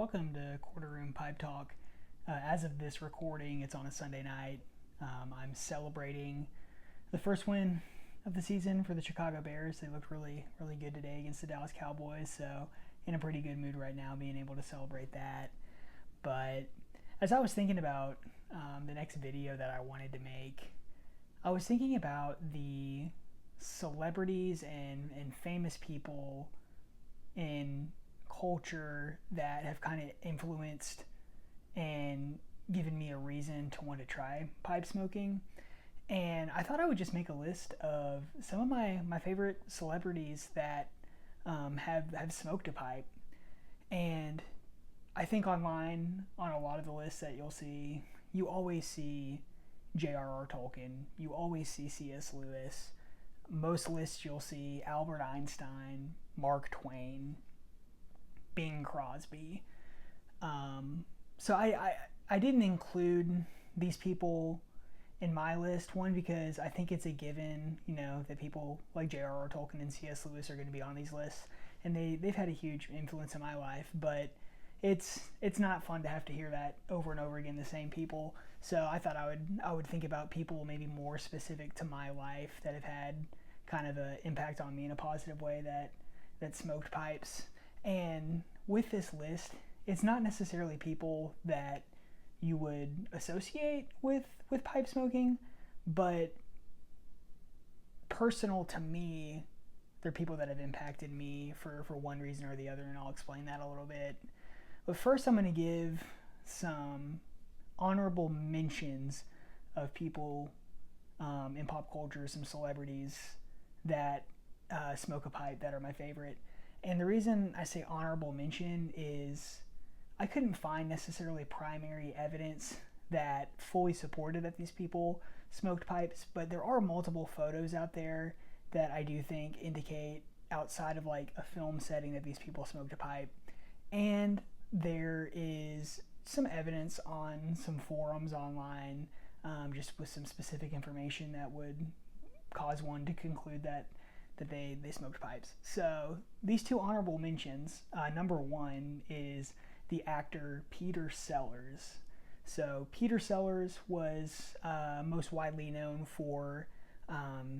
welcome to Quarter Room Pipe Talk. As of this recording, it's on a Sunday night. I'm celebrating the first win of the season for the Chicago Bears. They looked really good today against the Dallas Cowboys, so in a pretty good mood right now, being able to celebrate that. But as I was thinking about the next video that I wanted to make, I was thinking about the celebrities and famous people in culture that have kind of influenced and given me a reason to want to try pipe smoking. And I thought I would just make a list of some of my favorite celebrities that have smoked a pipe. And I think online, on a lot of the lists that you'll see, you always see J.R.R. Tolkien, you always see C.S. Lewis. Most lists you'll see Albert Einstein, Mark Twain, Bing Crosby. So I didn't include these people in my list. One, because I think it's a given, that people like J.R.R. Tolkien and C.S. Lewis are going to be on these lists, and they've had a huge influence in my life. But it's not fun to have to hear that over and over again, the same people. So I thought I would think about people maybe more specific to my life that have had kind of an impact on me in a positive way that smoked pipes. And with this list, it's not necessarily people that you would associate with pipe smoking, but personal to me, they're people that have impacted me for one reason or the other, and I'll explain that a little bit. But first, I'm going to give some honorable mentions of people in pop culture, some celebrities that smoke a pipe that are my favorite. And the reason I say honorable mention is I couldn't find necessarily primary evidence that fully supported that these people smoked pipes, but there are multiple photos out there that I do think indicate, outside of like a film setting, that these people smoked a pipe. And there is some evidence on some forums online, just with some specific information that would cause one to conclude that they smoked pipes. So these two honorable mentions, number one is the actor Peter Sellers. So Peter Sellers was most widely known for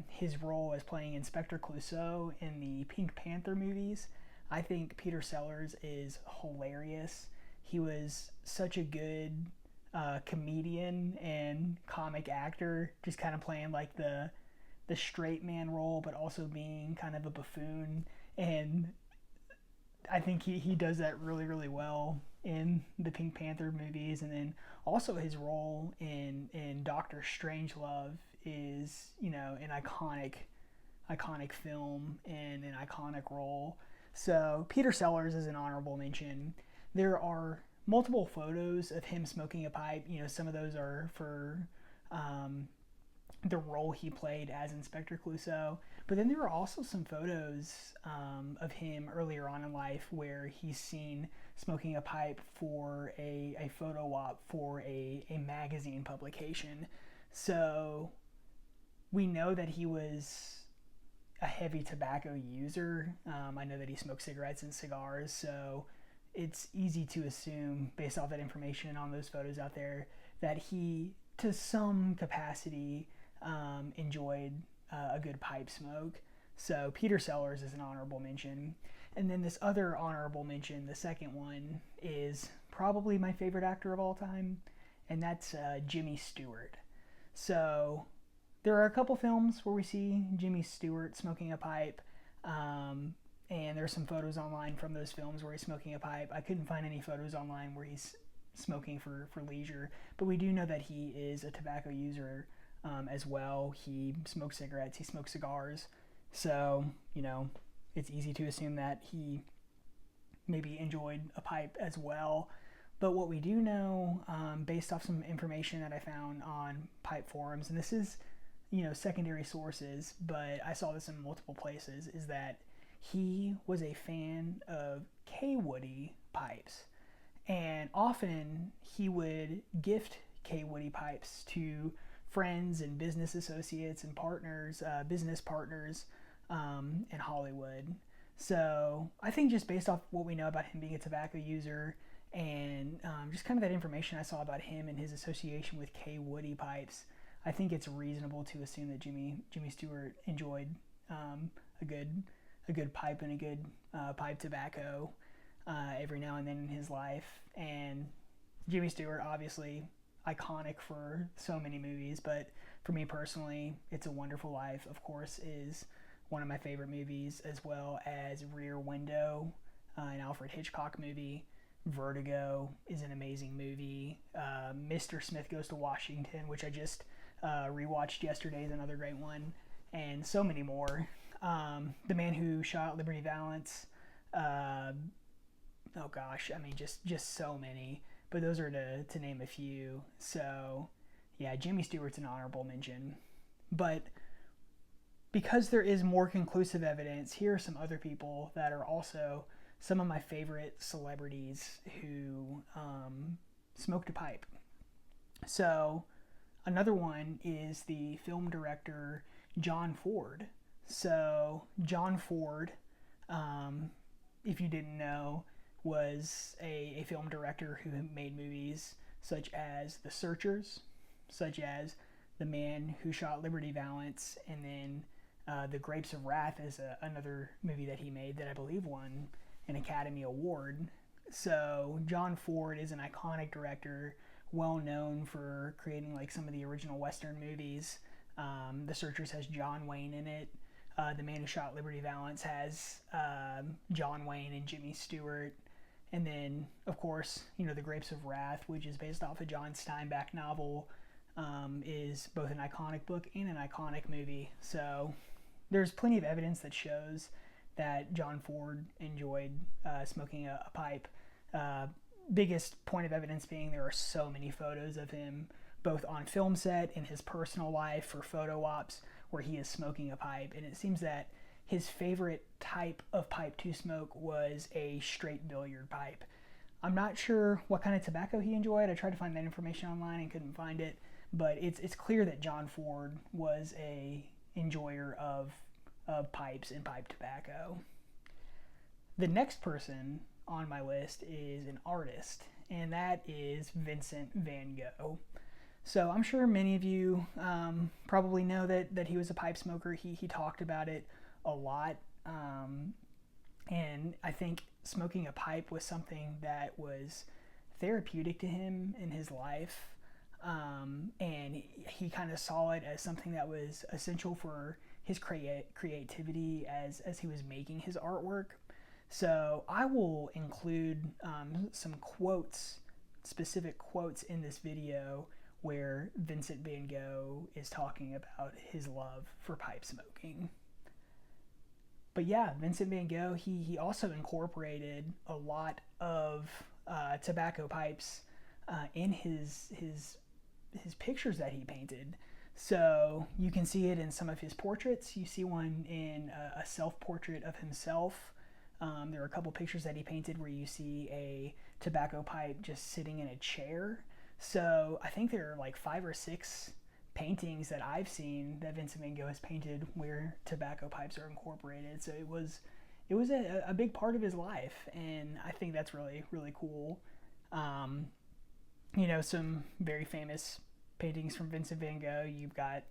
his role as playing Inspector Clouseau in the Pink Panther movies. I think Peter Sellers is hilarious. He was such a good comedian and comic actor, just kind of playing like the straight man role, but also being kind of a buffoon. And I think he does that really well in the Pink Panther movies. And then also his role in Doctor Strangelove is, an iconic film and an iconic role. So Peter Sellers is an honorable mention. There are multiple photos of him smoking a pipe. Some of those are for the role he played as Inspector Clouseau. But then there are also some photos of him earlier on in life where he's seen smoking a pipe for a photo op for a magazine publication. So we know that he was a heavy tobacco user. I know that he smoked cigarettes and cigars, so it's easy to assume, based off that information on those photos out there, that he, to some capacity, enjoyed a good pipe smoke. So Peter Sellers is an honorable mention. And then this other honorable mention, the second one, is probably my favorite actor of all time, and that's Jimmy Stewart. So there are a couple films where we see Jimmy Stewart smoking a pipe, and there's some photos online from those films where he's smoking a pipe. I couldn't find any photos online where he's smoking for leisure, but we do know that he is a tobacco user as well. He smokes cigarettes, he smokes cigars, so it's easy to assume that he maybe enjoyed a pipe as well. But what we do know, based off some information that I found on pipe forums, and this is secondary sources, but I saw this in multiple places, is that he was a fan of K-Woody pipes, and often he would gift K-Woody pipes to friends and business associates and partners, business partners in Hollywood. So I think just based off what we know about him being a tobacco user and just kind of that information I saw about him and his association with K. Woody pipes, I think it's reasonable to assume that Jimmy Stewart enjoyed a good pipe and a good pipe tobacco every now and then in his life. And Jimmy Stewart, obviously iconic for so many movies, but for me personally, It's a Wonderful Life, of course, is one of my favorite movies, as well as Rear Window, an Alfred Hitchcock movie. Vertigo is an amazing movie. Mr. Smith Goes to Washington, which I just rewatched yesterday, is another great one, and so many more. The Man Who Shot Liberty Valance. Oh gosh, I mean, just so many. But those are to name a few. So, yeah, Jimmy Stewart's an honorable mention. But because there is more conclusive evidence, here are some other people that are also some of my favorite celebrities who smoked a pipe. So, another one is the film director John Ford. So, John Ford, if you didn't know, was a film director who made movies such as The Searchers, such as The Man Who Shot Liberty Valance, and then The Grapes of Wrath is another movie that he made that I believe won an Academy Award. So John Ford is an iconic director, well known for creating like some of the original Western movies. The Searchers has John Wayne in it. The Man Who Shot Liberty Valance has John Wayne and Jimmy Stewart. And then, of course, The Grapes of Wrath, which is based off a John Steinbeck novel, is both an iconic book and an iconic movie. So there's plenty of evidence that shows that John Ford enjoyed smoking a pipe. Biggest point of evidence being there are so many photos of him, both on film set, in his personal life, for photo ops, where he is smoking a pipe. And it seems that his favorite type of pipe to smoke was a straight billiard pipe. I'm not sure what kind of tobacco he enjoyed. I tried to find that information online and couldn't find it, but it's clear that John Ford was a enjoyer of pipes and pipe tobacco. The next person on my list is an artist, and that is Vincent van Gogh. So I'm sure many of you probably know that he was a pipe smoker. He talked about it a lot, and I think smoking a pipe was something that was therapeutic to him in his life, and he kind of saw it as something that was essential for his creativity as he was making his artwork. So I will include some quotes, specific quotes in this video where Vincent van Gogh is talking about his love for pipe smoking. But yeah, Vincent van Gogh, he also incorporated a lot of tobacco pipes in his pictures that he painted. So you can see it in some of his portraits. You see one in a self-portrait of himself. There are a couple pictures that he painted where you see a tobacco pipe just sitting in a chair. So I think there are like 5 or 6 paintings that I've seen that Vincent van Gogh has painted where tobacco pipes are incorporated. So it was a big part of his life, and I think that's really, really cool. Some very famous paintings from Vincent van Gogh. You've got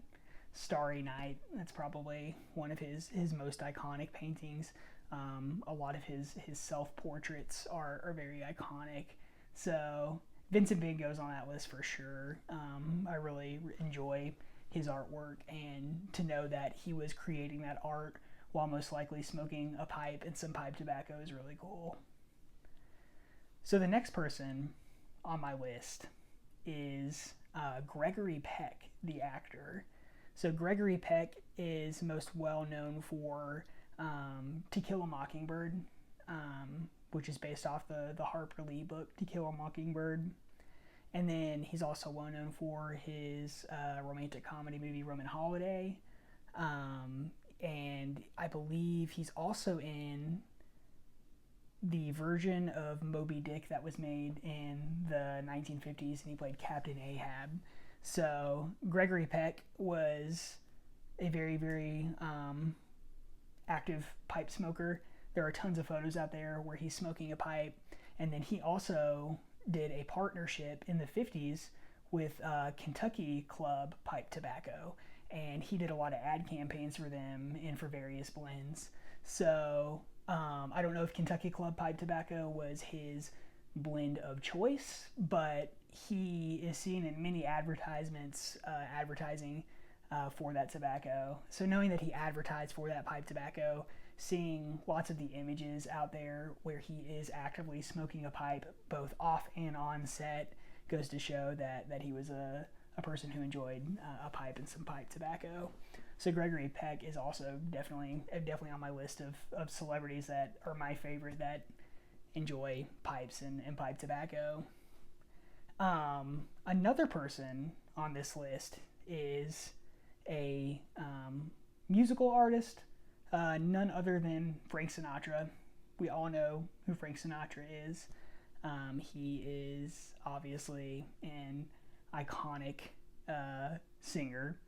Starry Night. That's probably one of his most iconic paintings. A lot of his self-portraits are very iconic. So Vincent van Gogh's on that list for sure. I really enjoy his artwork, and to know that he was creating that art while most likely smoking a pipe and some pipe tobacco is really cool. So the next person on my list is Gregory Peck, the actor. So Gregory Peck is most well known for To Kill a Mockingbird, which is based off the Harper Lee book To Kill a Mockingbird. And then he's also well known for his romantic comedy movie Roman Holiday. And I believe he's also in the version of Moby Dick that was made in the 1950s, and he played Captain Ahab. So Gregory Peck was a very, very active pipe smoker. There are tons of photos out there where he's smoking a pipe, And then he also did a partnership in the 50s with Kentucky Club Pipe Tobacco, and he did a lot of ad campaigns for them and for various blends. So I don't know if Kentucky Club Pipe Tobacco was his blend of choice, but he is seen in many advertisements advertising for that tobacco. So knowing that he advertised for that pipe tobacco, seeing lots of the images out there where he is actively smoking a pipe both off and on set goes to show that he was a person who enjoyed a pipe and some pipe tobacco. So Gregory Peck is also definitely on my list of celebrities that are my favorite that enjoy pipes and pipe tobacco. Another person on this list is a musical artist, none other than Frank Sinatra. We all know who Frank Sinatra is. He is obviously an iconic singer,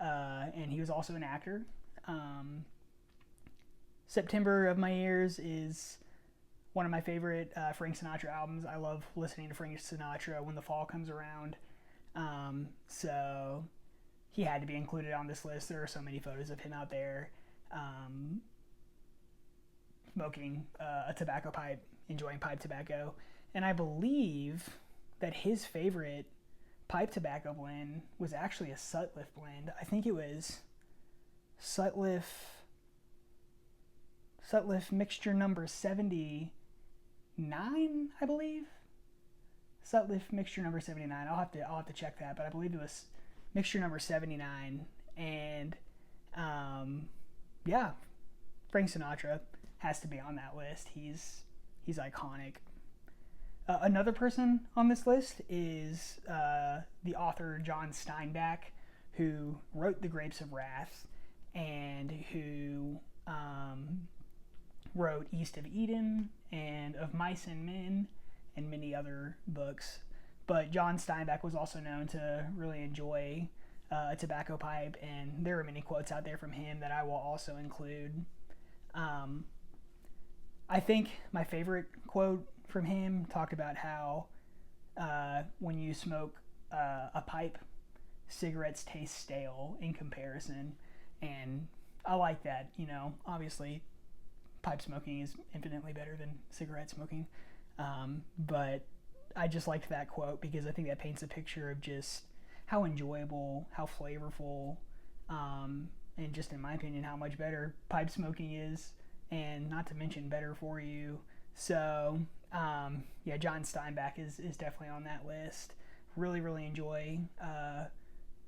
and he was also an actor. September of My Years is one of my favorite Frank Sinatra albums. I love listening to Frank Sinatra when the fall comes around. So he had to be included on this list. There are so many photos of him out there smoking a tobacco pipe, enjoying pipe tobacco. And I believe that his favorite pipe tobacco blend was actually a Sutliff blend. I think it was Sutliff mixture number 79, I believe. Sutliff mixture number 79. I'll have to check that, but I believe it was mixture number 79. And yeah, Frank Sinatra has to be on that list. He's iconic. Another person on this list is the author John Steinbeck, who wrote The Grapes of Wrath and who wrote East of Eden and Of Mice and Men and many other books. But John Steinbeck was also known to really enjoy a tobacco pipe, and there are many quotes out there from him that I will also include. I think my favorite quote from him talked about how when you smoke a pipe, cigarettes taste stale in comparison, and I like that. You know, obviously pipe smoking is infinitely better than cigarette smoking, but I just liked that quote because I think that paints a picture of just how enjoyable, how flavorful, and just in my opinion, how much better pipe smoking is, and not to mention better for you. So yeah, John Steinbeck is definitely on that list. Really, really enjoy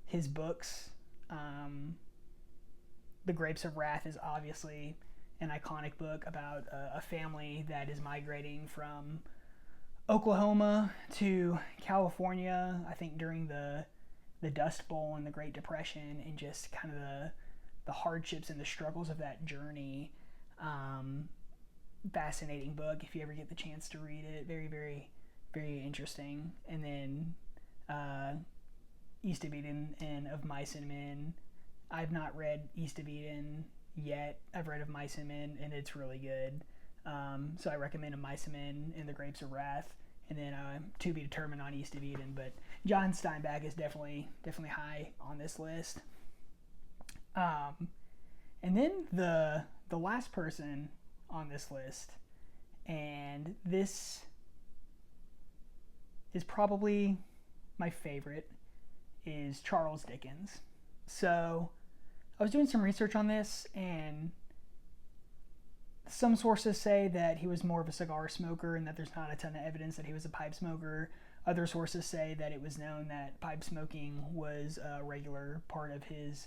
his books. The Grapes of Wrath is obviously an iconic book about a family that is migrating from Oklahoma to California, I think during the Dust Bowl and the Great Depression, and just kind of the hardships and the struggles of that journey. Fascinating book if you ever get the chance to read it. Very, very, very interesting. And then East of Eden and Of Mice and Men. I've not read East of Eden yet. I've read Of Mice and Men, and it's really good. So I recommend Of Mice and Men and The Grapes of Wrath, and then to be determined on East of Eden. But John Steinbeck is definitely high on this list. And then the last person on this list, and this is probably my favorite, is Charles Dickens. So I was doing some research on this, and some sources say that he was more of a cigar smoker and that there's not a ton of evidence that he was a pipe smoker. Other sources say that it was known that pipe smoking was a regular part of his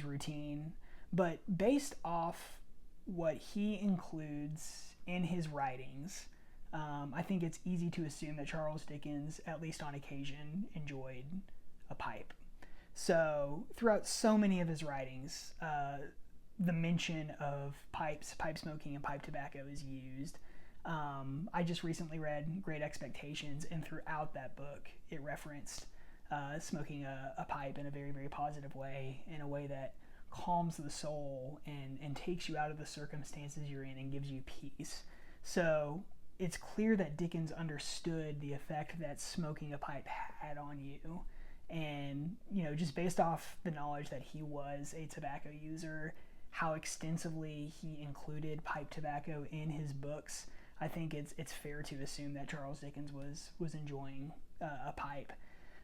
routine. But based off what he includes in his writings, I think it's easy to assume that Charles Dickens, at least on occasion, enjoyed a pipe. So throughout so many of his writings, the mention of pipe smoking, and pipe tobacco is used. I just recently read Great Expectations, and throughout that book, it referenced smoking a pipe in a very, very positive way, in a way that calms the soul and takes you out of the circumstances you're in and gives you peace. So it's clear that Dickens understood the effect that smoking a pipe had on you. And, just based off the knowledge that he was a tobacco user, how extensively he included pipe tobacco in his books, I think it's fair to assume that Charles Dickens was enjoying a pipe.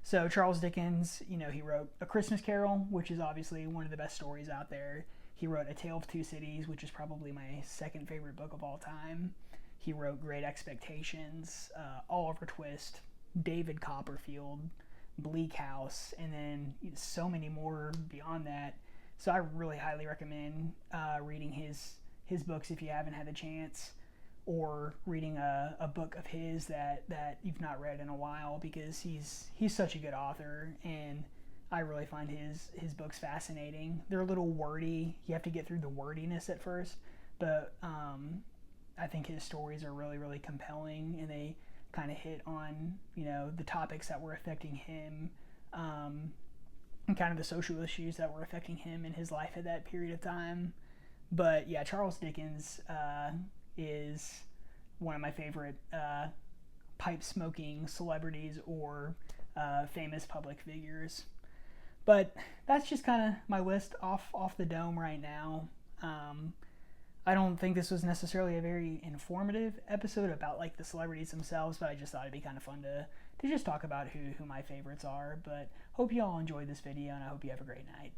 So Charles Dickens, he wrote A Christmas Carol, which is obviously one of the best stories out there. He wrote A Tale of Two Cities, which is probably my second favorite book of all time. He wrote Great Expectations, Oliver Twist, David Copperfield, Bleak House, and then so many more beyond that. So I really highly recommend reading his books if you haven't had the chance, or reading a book of his that you've not read in a while, because he's such a good author, and I really find his books fascinating. They're a little wordy. You have to get through the wordiness at first, but I think his stories are really, really compelling, and they kind of hit on, the topics that were affecting him, and kind of the social issues that were affecting him in his life at that period of time. But yeah, Charles Dickens is one of my favorite pipe smoking celebrities or famous public figures. But that's just kind of my list off the dome right now. I don't think this was necessarily a very informative episode about like the celebrities themselves, but I just thought it'd be kind of fun to just talk about who my favorites are. But hope you all enjoyed this video, and I hope you have a great night.